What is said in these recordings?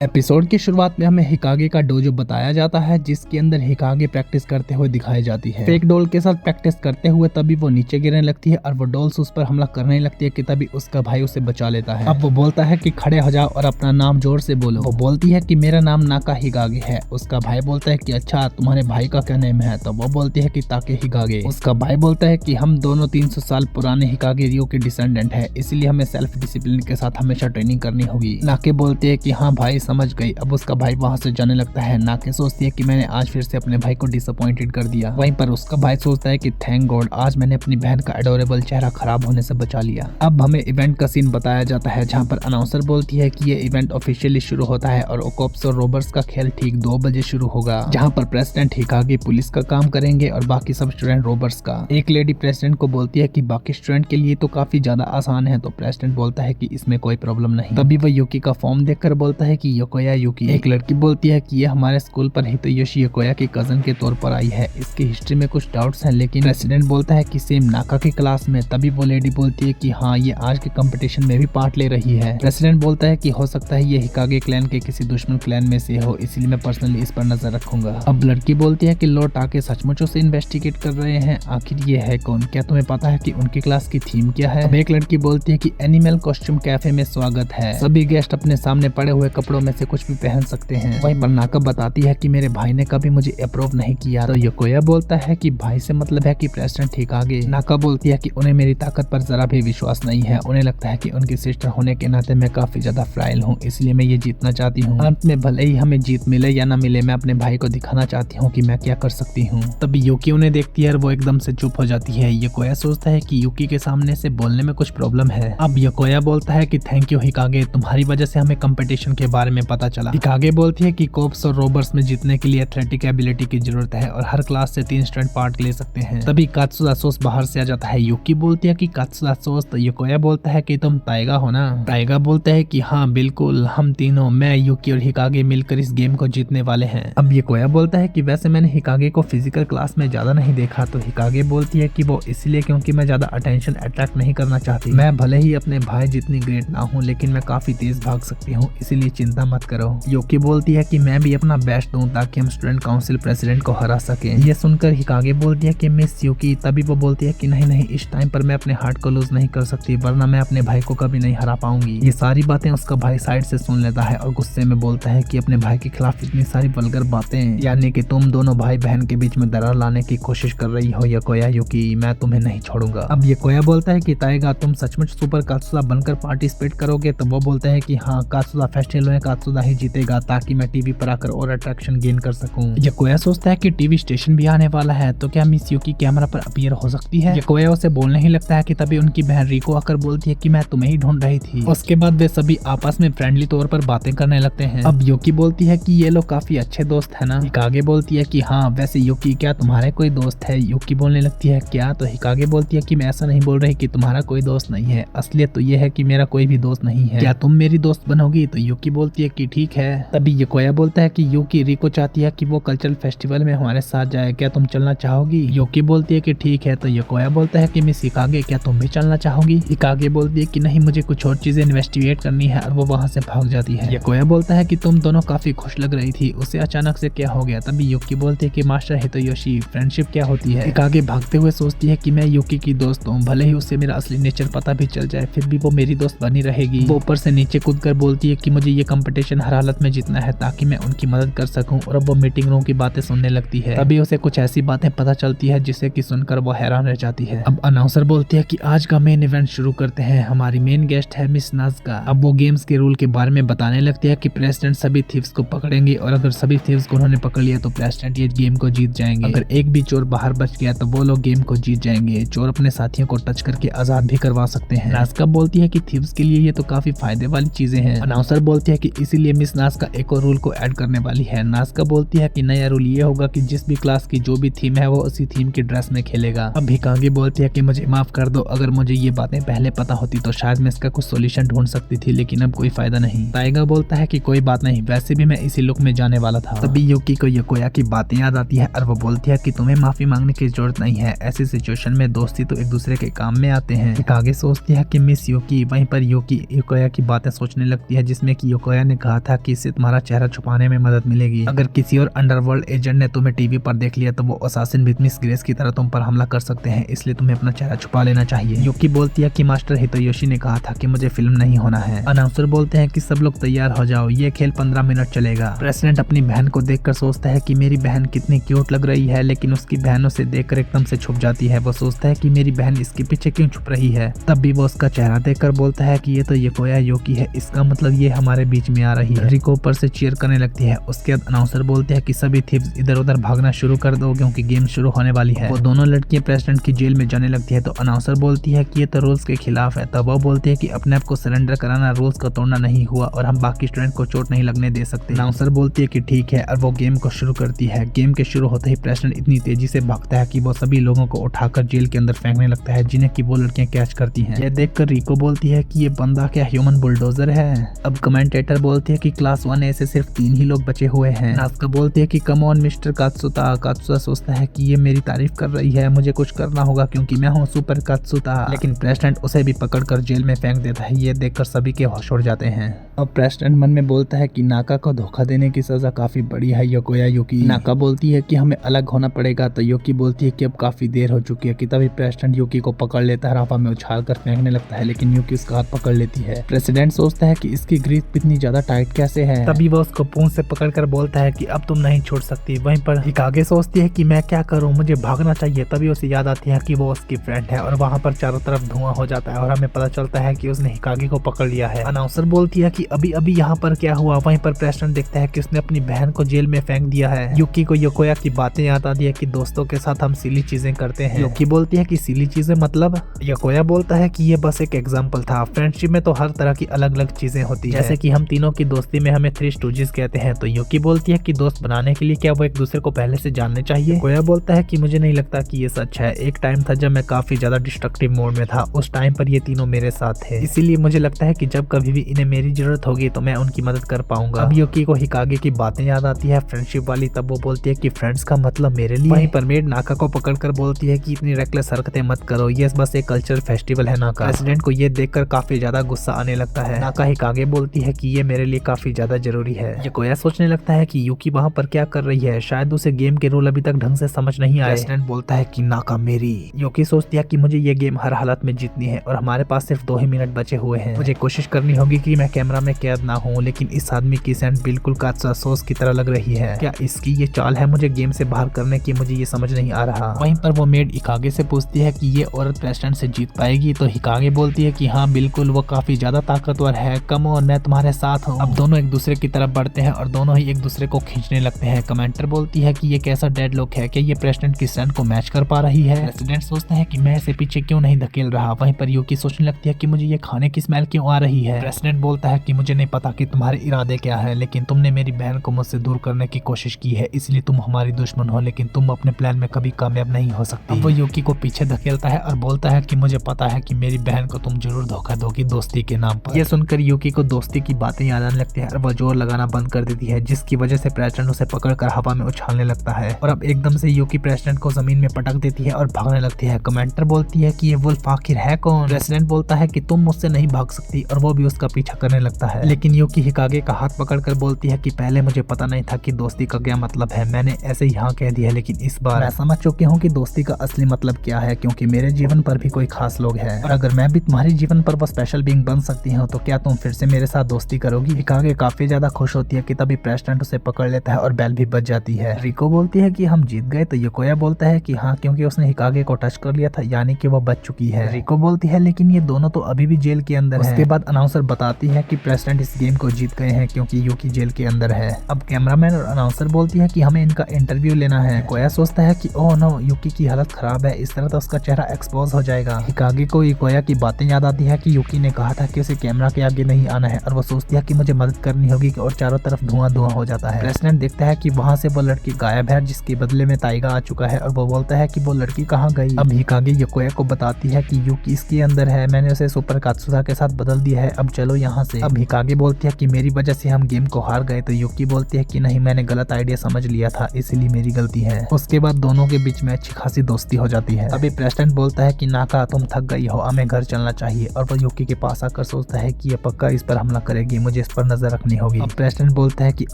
Episode की शुरुआत में हमें हिकागे का डोजो बताया जाता है, जिसके अंदर हिकागे प्रैक्टिस करते हुए दिखाई जाती है। फेक डॉल के साथ प्रैक्टिस करते हुए तभी वो नीचे गिरने लगती है और वो डॉल्स उस पर हमला करने लगती है कि तभी उसका भाई उसे बचा लेता है। अब वो बोलता है कि खड़े हो जाओ और अपना नाम जोर से बोलो। वो बोलती है कि मेरा नाम नाका हिकागे है। उसका भाई बोलता है कि अच्छा, तुम्हारे भाई का क्या नेम है? तो वो बोलती है कि ताके हिकागे। उसका भाई बोलता है कि हम दोनों 300 साल पुराने हिकागे रियो के डिसेंडेंट है, इसलिए हमें सेल्फ डिसिप्लिन के साथ हमेशा ट्रेनिंग करनी होगी। नाके बोलती है कि हाँ भाई, समझ गई। अब उसका भाई वहां से जाने लगता है। नाके सोचती है कि मैंने आज फिर से अपने भाई को डिसअपॉइंटेड कर दिया। वहीं पर उसका भाई सोचता है कि थैंक गॉड, आज मैंने अपनी बहन का एडोरेबल चेहरा खराब होने से बचा लिया। अब हमें इवेंट का सीन बताया जाता है, जहां पर अनाउंसर बोलती है कि ये इवेंट ऑफिशियली शुरू होता है और ओकोप्स और रोबर्स का खेल ठीक 2 बजे शुरू होगा, जहां पर प्रेसिडेंट हिकागे पुलिस का काम करेंगे और बाकी सब स्टूडेंट रोबर्स का। एक लेडी प्रेसिडेंट को बोलती है कि बाकी स्टूडेंट के लिए तो काफी ज्यादा आसान है, तो प्रेसिडेंट बोलता है कि इसमें कोई प्रॉब्लम नहीं। तभी वह यूकी का फॉर्म देखकर बोलता है कि योकोया यूकी। एक लड़की बोलती है कि ये हमारे स्कूल पर हितोयोशी योकोया के कजन के तौर पर आई है, इसकी हिस्ट्री में कुछ डाउट्स हैं, लेकिन प्रेसिडेंट बोलता है कि सेम नाका की क्लास में। तभी वो लेडी बोलती है कि हाँ, ये आज के कंपटीशन में भी पार्ट ले रही है। प्रेसिडेंट बोलता है कि हो सकता है ये हिकागे क्लैन के किसी दुश्मन क्लैन में से हो, इसलिए मैं पर्सनली इस पर नजर रखूंगा। अब लड़की बोलती है कि लॉर्ड टाके सचमुच से इन्वेस्टिगेट कर रहे हैं, आखिर ये है कौन? क्या तुम्हें पता है कि उनकी क्लास की थीम क्या है? अब एक लड़की बोलती है कि एनिमल कॉस्ट्यूम कैफे में स्वागत है, सभी गेस्ट अपने सामने पड़े हुए कपड़ों में से कुछ भी पहन सकते हैं। वहीं पर नाका बताती है कि मेरे भाई ने कभी मुझे अप्रूव नहीं किया। तो योकोया बोलता है कि भाई से मतलब है कि प्रेसिडेंट हिकागे। नाका बोलती है कि उन्हें मेरी ताकत पर जरा भी विश्वास नहीं है, उन्हें लगता है कि उनकी सिस्टर होने के नाते मैं काफी ज्यादा फ्राइल हूँ, इसलिए मैं ये जीतना चाहती हूँ। अंत में भले ही हमें जीत मिले या ना मिले, मैं अपने भाई को दिखाना चाहती हूँ कि मैं क्या कर सकती हूँ। तभी यूकी उन्हें देखती है और वो एकदम से चुप हो जाती है। योकोया सोचता है कि यूकी के सामने से बोलने में कुछ प्रॉब्लम है। अब योकोया बोलता है कि थैंक यू हिकागे, तुम्हारी वजह से हमें कंपटीशन के बारे में पता चला। हिकागे बोलती है कि कोप्स और रोबर्स में जीतने के लिए एथलेटिक एबिलिटी की जरूरत है और हर क्लास से 3 स्टूडेंट पार्ट ले सकते हैं। तभी कात्सुदा सोस बाहर से आ जाता है। यूकी बोलती है कि कात्सुदा सोस। तो योकोया बोलता है कि तुम ताइगा हो ना? ताइगा बोलता है कि हाँ बिल्कुल, हम तीनों, मैं, यूकी और हिकागे मिलकर इस गेम को जीतने वाले हैं। अब योकोया बोलता है कि वैसे मैंने हिकागे को फिजिकल क्लास में ज्यादा नहीं देखा। तो हिकागे बोलती है कि वो इसलिए क्योंकि मैं ज्यादा अटेंशन अट्रैक्ट नहीं करना चाहती। मैं भले ही अपने भाई जितनी ग्रेट ना हूँ, लेकिन मैं काफी तेज भाग सकती हूँ, इसीलिए चिंता मत करो। यूकी बोलती है कि मैं भी अपना बेस्ट दूं ताकि हम स्टूडेंट काउंसिल प्रेसिडेंट को हरा सकें। ये सुनकर हिकागे बोलती है कि मिस यूकी। तभी वो बोलती है कि नहीं, इस टाइम पर मैं अपने हार्ट को लूज नहीं कर सकती, वरना मैं अपने भाई को कभी नहीं हरा पाऊंगी। ये सारी बातें उसका भाई साइड से सुन लेता है और गुस्से में बोलता है कि अपने भाई के खिलाफ इतनी सारी वल्गर बातें, यानी कि तुम दोनों भाई बहन के बीच में दरार लाने की कोशिश कर रही हो योकोया यूकी, मैं तुम्हें नहीं छोड़ूंगा। अब योकोया बोलता है कि ताइगा, तुम सचमुच सुपर कात्सुदा बनकर पार्टिसिपेट करोगे? तो वो बोलता है कि हाँ, कात्सुदा फेस्टिवल में कात्सुदा ही जीतेगा ताकि मैं टीवी पर आकर और अट्रैक्शन गेन कर सकूं। योकोया सोचता है कि टीवी स्टेशन भी आने वाला है, तो क्या मिस यूकी कैमरा पर अपीयर हो सकती है? योकोया उसे बोलने ही लगता है कि तभी उनकी बहन रिको आकर बोलती है कि मैं तुम्हें ही ढूंढ रही थी। उसके बाद वे सभी आपस में फ्रेंडली तौर पर बातें करने लगते हैं। अब यूकी बोलती है कि ये लोग काफी अच्छे दोस्त है ना? हिकागे बोलती है कि हाँ, वैसे यूकी क्या तुम्हारे कोई दोस्त है? यूकी बोलने लगती है क्या? तो हिकागे बोलती है कि मैं ऐसा नहीं बोल रही कि तुम्हारा कोई दोस्त नहीं है, असलियत तो ये है कि मेरा कोई भी दोस्त नहीं है, क्या तुम मेरी दोस्त बनोगी? तो यूकी बोलती है कि ठीक है। तभी योकोया बोलता है कि यूकी, रिको चाहती है कि वो कल्चरल फेस्टिवल में हमारे साथ जाए, क्या तुम चलना चाहोगी? यूकी बोलती है कि ठीक है। तो योकोया बोलता है कि मिस हिकागे, क्या तुम भी चलना चाहोगी? हिकागे बोलती है कि नहीं, मुझे कुछ और चीजें इन्वेस्टिगेट करनी है, और वो वहाँ से भाग जाती है। योकोया बोलता है कि तुम दोनों काफी खुश लग रही थी, उसे अचानक से क्या हो गया? तभी यूकी बोलती है कि मास्टर हितोयोशी, फ्रेंडशिप क्या होती है? हिकागे भागते हुए सोचती है कि मैं यूकी की दोस्त हूँ, भले ही उसे मेरा असली नेचर पता भी चल जाए, फिर भी वो मेरी दोस्त बनी रहेगी। वो ऊपर से नीचे कूदकर बोलती है कि मुझे ये कंपटीशन हर हालत में जीतना है ताकि मैं उनकी मदद कर सकूं, और अब वो मीटिंग रूम की बातें सुनने लगती है। तभी उसे कुछ ऐसी बातें पता चलती है जिसे कि सुनकर वो हैरान रह जाती है। अब अनाउंसर बोलती है कि आज का मेन इवेंट शुरू करते हैं, हमारी मेन गेस्ट है मिस नाज़का। अब वो गेम्स के रूल के बारे में बताने लगती है कि प्रेसिडेंट सभी थीव्स को पकड़ेंगे, और अगर सभी थीव्स को उन्होंने पकड़ लिया तो प्रेसिडेंट ये गेम को जीत जाएंगे। अगर एक भी चोर बाहर बच गया तो वो लोग गेम को जीत जाएंगे। चोर अपने साथियों को टच करके आजाद भी करवा सकते हैं। नाज़का बोलती है कि थीव्स के लिए ये तो काफी फायदे वाली चीजें हैं। अनाउंसर बोलती है कि इसीलिए मिस नाज़का एक और रूल को ऐड करने वाली है। नाज़का बोलती है कि नया रूल ये होगा कि जिस भी क्लास की जो भी थीम है वो उसी थीम की ड्रेस में खेलेगा। अब हिकागे बोलती है कि मुझे माफ कर दो, अगर मुझे ये बातें पहले पता होती तो शायद मैं इसका कुछ सोल्यूशन ढूंढ सकती थी, लेकिन अब कोई फायदा नहीं। ताइगा बोलता है कि कोई बात नहीं, वैसे भी मैं इसी लुक में जाने वाला था। तभी यूकी को योकोया की बातें याद आती है और वो बोलती है कि तुम्हें माफी मांगने की जरूरत नहीं है, ऐसी सिचुएशन में दोस्ती तो एक दूसरे के काम में आते हैं। हिकागे सोचती है कि मिस यूकी, वहीं पर यूकी योकोया की बातें सोचने लगती है जिसमें कि योकोया ने कहा था कि इससे तुम्हारा चेहरा छुपाने में मदद मिलेगी। अगर किसी और अंडरवर्ल्ड एजेंट ने तुम्हें टीवी पर देख लिया तो वो असासिन विद मिस ग्रेस की तरह तुम पर हमला कर सकते हैं, इसलिए तुम्हें अपना चेहरा छुपा लेना चाहिए। यूकी बोलती है कि मास्टर हितोयोशी ने कहा था कि मुझे फिल्म नहीं होना है। अनाउंसर बोलते हैं कि सब लोग तैयार हो जाओ, ये खेल 15 मिनट चलेगा। प्रेसिडेंट अपनी बहन को देखकर सोचता है कि मेरी बहन कितनी क्यूट लग रही है, लेकिन उसकी बहनों से देखकर एकदम से छुप जाती है। वो सोचता है कि मेरी बहन इसके पीछे क्यों छुप रही है। तब भी वो उसका चेहरा देखकर बोलता है कि ये तो योकोया यूकी है, इसका मतलब ये हमारे बीच में आ रही है। रिको ऊपर से चीयर करने लगती है। उसके बाद अनाउंसर बोलते हैं कि सभी थीव्स इधर उधर भागना शुरू कर दो क्योंकि गेम शुरू होने वाली है। वो दोनों लड़कियां प्रेसिडेंट की जेल में जाने लगती है तो अनाउंसर बोलती है कि ये तो रूल्स के खिलाफ है। तब वो बोलती है कि अपने आप को सरेंडर कराना रूल्स को तोड़ना नहीं हुआ और हम बाकी स्टूडेंट को चोट नहीं लगने दे सकते। अनाउंसर बोलती है कि ठीक है और वो गेम को शुरू करती है। गेम के शुरू होते ही प्रेसिडेंट इतनी तेजी से भागता है कि वो सभी लोगों को उठाकर जेल के अंदर फेंकने लगता है, जिन्हें कि वो लड़कियां कैच करती हैं। यह देखकर रिको बोलती है कि ये बंदा क्या ह्यूमन बुलडोजर है। अब कमेंटेटर बोलती है कि क्लास 1A से सिर्फ 3 ही लोग बचे हुए हैं। नास्का बोलती है कि कम ऑन मिस्टर कात्सुता। कात्सुता सोचता है कि ये मेरी तारीफ कर रही है, मुझे कुछ करना होगा क्योंकि मैं हूँ सुपर कात्सुता। लेकिन प्रेसिडेंट उसे भी पकड़कर जेल में फेंक देता है। ये देखकर सभी के होश उड़ जाते हैं। अब प्रेसिडेंट मन में बोलता है कि नाका को धोखा देने की सजा काफी बड़ी है योकोया यूकी। नाका बोलती है कि हमें अलग होना पड़ेगा तो यूकी बोलती है कि अब काफी देर हो चुकी है। कि तभी प्रेसिडेंट यूकी को पकड़ लेता है, हवा में उछाल कर फेंकने लगता है, लेकिन यूकी उसका हाथ पकड़ लेती है। प्रेसिडेंट सोचता है कि इसकी ग्रिप इतनी ज्यादा टाइट कैसे है। तभी वो उसको पूंछ से पकड़कर बोलता है कि अब तुम नहीं छोड़ सकती। वहीं पर हिकागे सोचती है कि मैं क्या करूं, मुझे भागना चाहिए। तभी उसे याद आती है कि वो उसकी फ्रेंड है और वहां पर चारों तरफ धुआं हो जाता है और हमें पता चलता है कि उसने हिकागे को पकड़ लिया है। अनाउंसर बोलती है कि अभी अभी यहाँ पर क्या हुआ। वहीं पर प्रेसिडेंट देखता है कि उसने अपनी बहन को जेल में फेंक दिया है। यूकी को योकोया की बातें याद आती है कि दोस्तों के साथ हम सिली चीजें करते हैं। यूकी बोलती है कि सिली चीजें मतलब। योकोया बोलता है कि ये बस एक एग्जाम्पल था, फ्रेंडशिप में तो हर तरह की अलग अलग चीजें होती है, जैसे कि हम तीनों की दोस्ती में हमें 3 स्टूजेस कहते हैं। तो यूकी बोलती है कि दोस्त बनाने के लिए क्या वो एक दूसरे को पहले से जानने चाहिए। योकोया बोलता है कि मुझे नहीं लगता कि ये सच है। एक टाइम था जब मैं काफी ज्यादा डिस्ट्रक्टिव मोड में था, उस टाइम पर ये तीनों मेरे साथ थे, इसीलिए मुझे लगता है कि जब कभी भी इन्हें मेरी जरूरत होगी तो मैं उनकी मदद कर पाऊंगा। अब यूकी को हिकागे की बातें याद आती है फ्रेंडशिप वाली। तब वो बोलती है कि फ्रेंड्स का मतलब मेरे लिए। वहीं पर मेड नाका को पकड़कर बोलती है कि इतनी रेकलेस हरकतें मत करो, ये बस एक कल्चरल फेस्टिवल है नाका। प्रेसिडेंट को ये देखकर काफी ज्यादा गुस्सा आने लगता है। नाका हिकागे बोलती है कि ये मेरे लिए काफी ज्यादा जरूरी है। योकोया सोचने लगता है कि यूकी वहाँ पर क्या कर रही है, शायद उसे गेम के रूल अभी तक ढंग से समझ नहीं आए। प्रेसिडेंट बोलता है कि नाका मेरी। यूकी सोचती है कि मुझे ये गेम हर हालत में जीतनी है और हमारे पास सिर्फ 2 ही मिनट बचे हुए हैं। मुझे कोशिश करनी होगी कि मैं कैमरा में कैद ना हूँ, लेकिन इस आदमी की सेंट बिल्कुल कात्सुता सॉस की तरह लग रही है। क्या इसकी ये चाल है मुझे गेम से बाहर करने की, मुझे ये समझ नहीं आ रहा। वहीं पर वो मेड हिकागे से पूछती है कि ये औरत प्रेसिडेंट से जीत पाएगी। तो हिकागे बोलती है कि हाँ बिल्कुल, वो काफी ज्यादा ताकतवर है, कम ऑन मैं तुम्हारे साथ हूँ। अब दोनों एक दूसरे की तरफ बढ़ते हैं और दोनों ही एक दूसरे को खींचने लगते हैं। कमेंटर बोलती है कि ये कैसा डेडलॉक है, क्या ये प्रेसिडेंट की स्ट्रेंथ को मैच कर पा रही है। प्रेसिडेंट सोचते हैं कि मैं इसे पीछे क्यों नहीं धकेल रहा। वहीं पर यूकी सोचने लगती है कि मुझे ये खाने की स्मेल क्यों आ रही है। प्रेसिडेंट बोलता है कि मुझे नहीं पता कि तुम्हारे इरादे क्या है, लेकिन तुमने मेरी बहन को मुझसे दूर करने की कोशिश की है, इसलिए तुम हमारी दुश्मन हो, लेकिन तुम अपने प्लान में कभी कामयाब नहीं हो सकती। अब वो यूकी को पीछे धकेलता है और बोलता है कि मुझे पता है कि मेरी बहन को तुम जरूर धोखा दोगी दोस्ती के नाम पर। यह सुनकर यूकी को दोस्ती की बातें याद आने लगती है और वह जोर लगाना बंद कर देती है, जिसकी वजह से प्रेसिडेंट उसे पकड़कर हवा में उछालने लगता है। और अब एकदम से यूकी प्रेसिडेंट को जमीन में पटक देती है और भागने लगती है। कमेंटर बोलती है कि ये वुल्फ आखिर है कौन। प्रेसिडेंट बोलता है कि तुम मुझसे नहीं भाग सकती और वो भी उसका पीछा करने लगता है। लेकिन यूकी हिकागे का हाथ पकड़कर बोलती है कि पहले मुझे पता नहीं था कि दोस्ती का क्या मतलब है, मैंने ऐसे ही हाँ कह दिया, लेकिन इस बार मैं समझ चुकी हूँ कि दोस्ती का असली मतलब क्या है, क्योंकि मेरे जीवन पर भी कोई खास लोग हैं और अगर मैं भी तुम्हारे जीवन पर वो स्पेशल बीइंग बन सकती हूँ तो क्या तुम फिर से मेरे साथ दोस्ती करोगी। हिकागे काफी ज्यादा खुश होती है कि तभी प्रेसिडेंट उसे पकड़ लेता है और बेल भी बज जाती है। रिको बोलती है कि हम जीत गए तो योकोया बोलता है कि हाँ, क्योंकि उसने हिकागे को टच कर लिया था, यानी कि वो बच चुकी है। रिको बोलती है लेकिन ये दोनों तो अभी भी जेल के अंदर है। उसके बाद अनाउंसर बताती है कि प्रेसिडेंट इस गेम को जीत गए हैं क्योंकि यूकी जेल के अंदर है। अब कैमरामैन और अनाउंसर बोलती है कि हमें इनका इंटरव्यू लेना है। योकोया सोचता है कि ओह नो, यूकी की हालत खराब है, इस तरह तो उसका चेहरा एक्सपोज हो जाएगा। हिकागे को योकोया की बातें याद आती है कि यूकी ने कहा था कि उसे कैमरा के आगे नहीं आना है और वो सोचती है कि मुझे मदद करनी होगी और चारों तरफ धुआं धुआं हो जाता है। प्रेसिडेंट देखता है कि वहाँ से वो लड़की गायब है, जिसके बदले में ताइगा आ चुका है और वो बोलता है कि वो लड़की कहाँ गई। अब हिकागे योकोया को बताती है कि यूकी इसके अंदर है, मैंने उसे सुपर कात्सुता के साथ बदल दिया है, अब चलो यहाँ से। अब हिकागे बोलती है कि मेरी वजह से हम गेम को हार गए तो युकी बोलती है कि नहीं, मैंने गलत आइडिया समझ लिया था, इसीलिए मेरी गलती है। उसके बाद दोनों के बीच में अच्छी खासी दोस्ती हो जाती है। अभी प्रेसिडेंट बोलता है कि नाका तुम थक गई हो, हमें घर चलना चाहिए, और वो युकी के पास आकर सोचता है कि ये पक्का इस पर हमला करेगी, मुझे इस पर नजर रखनी होगी। अब प्रेसिडेंट बोलता है कि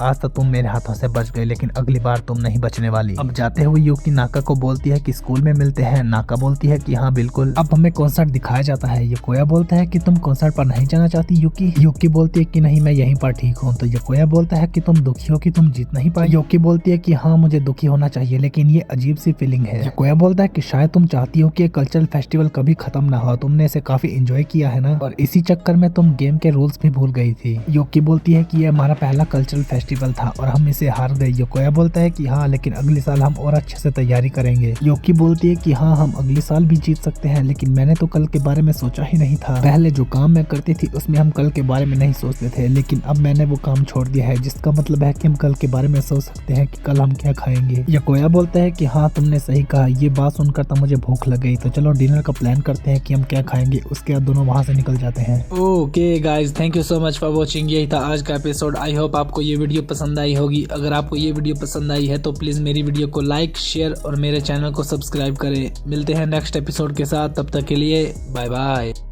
आज तक तुम मेरे हाथों से बच गए, लेकिन अगली बार तुम नहीं बचने वाली। अब जाते हुए युकी नाका को बोलती है कि स्कूल में मिलते हैं। नाका बोलती है कि हाँ बिल्कुल। अब हमें कॉन्सर्ट दिखाया जाता है। यकोया बोलता है कि तुम कॉन्सर्ट पर नहीं जाना चाहती युकी। युकी बोलती है कि नहीं, मैं यहीं पर ठीक हूँ। तो यकोया बोलता है कि तुम दुखी हो कि तुम जीत नहीं पाई। युकी बोलती है कि हाँ मुझे दुखी होना चाहिए, लेकिन ये अजीब सी फीलिंग है। यकोया बोलता है कि शायद तुम चाहती हो कि ये कल्चरल फेस्टिवल कभी खत्म ना हो, तुमने इसे काफी एंजॉय किया है ना, और इसी चक्कर में तुम गेम के रूल्स भी भूल गई थी। युकी बोलती है कि ये हमारा पहला कल्चरल फेस्टिवल था और हम इसे हार गए। यकोया बोलता है कि हाँ, लेकिन अगले साल हम और अच्छे से तैयारी करेंगे। युकी बोलती है कि हाँ, हम अगले साल भी जीत सकते हैं, लेकिन मैंने तो कल के बारे में सोचा ही नहीं था। पहले जो काम मैं करती थी उसमें हम कल के बारे में नहीं सोचते थे, लेकिन अब मैंने वो काम छोड़ दिया है, जिसका मतलब है कि हम कल के बारे में सोच सकते हैं कि कल हम क्या खाएंगे। यकोया बोलता है कि हाँ तुमने सही कहा, ये बात सुनकर तो मुझे भूख लग गई, तो चलो डिनर का प्लान करते हैं कि हम क्या खाएंगे। उसके बाद दोनों वहां से निकल जाते हैं। Okay guys, thank you so much for watching. यही था आज का एपिसोड। आई होप आपको ये वीडियो पसंद आई होगी। अगर आपको ये वीडियो पसंद आई है तो प्लीज मेरी वीडियो को लाइक, शेयर और मेरे चैनल को सब्सक्राइब करें। मिलते हैं नेक्स्ट एपिसोड के साथ, तब तक के लिए बाय बाय।